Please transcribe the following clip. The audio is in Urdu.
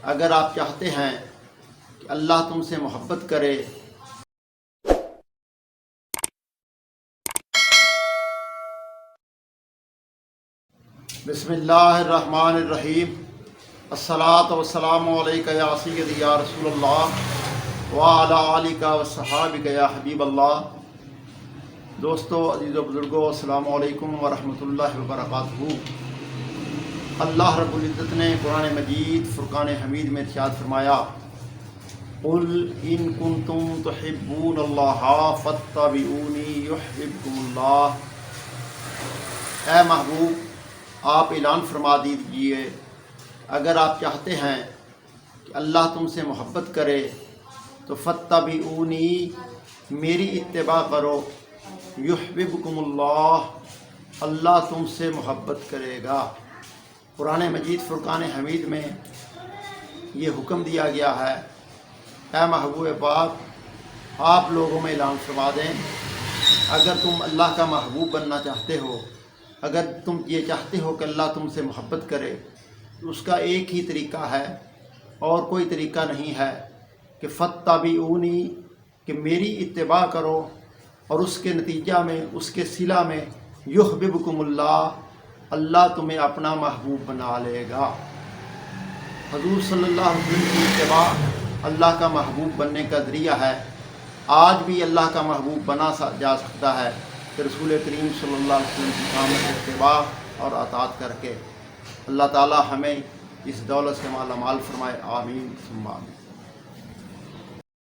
اگر آپ چاہتے ہیں کہ اللہ تم سے محبت کرے بسم اللہ الرحمن الرحیم الصلاۃ والسلام علیک یا سیدی یا رسول اللہ وعلی آلک وصحابک یا حبیب اللہ۔ دوستو، عزیز و بزرگوں، السلام علیکم ورحمۃ اللہ وبرکاتہ۔ اللہ رب العزت نے قرآن مجید فرقان حمید میں ارشاد فرمایا، قل ان کنتم تحبون اللہ فاتبعونی یحببکم اللہ۔ اے محبوب، آپ اعلان فرما دیجئے، اگر آپ چاہتے ہیں کہ اللہ تم سے محبت کرے تو فاتبعونی، میری اتباع کرو، یحببکم اللہ، اللہ تم سے محبت کرے گا۔ قرآن مجید فرقان حمید میں یہ حکم دیا گیا ہے، اے محبوب پاک، آپ لوگوں میں اعلان فرما دیں، اگر تم اللہ کا محبوب بننا چاہتے ہو، اگر تم یہ چاہتے ہو کہ اللہ تم سے محبت کرے، تو اس کا ایک ہی طریقہ ہے اور کوئی طریقہ نہیں ہے کہ فاتبعونی، کہ میری اتباع کرو، اور اس کے نتیجہ میں، اس کے صلہ میں یحببکم اللہ، اللہ تمہیں اپنا محبوب بنا لے گا۔ حضور صلی اللہ علیہ وسلم کی اتباع اللہ کا محبوب بننے کا ذریعہ ہے۔ آج بھی اللہ کا محبوب بنا جا سکتا ہے کہ رسول کریم صلی اللہ علیہ وسلم کی کامل اتباع اور اطاعت کر کے۔ اللہ تعالی ہمیں اس دولت سے مالا مال فرمائے، آمین ثم آمین۔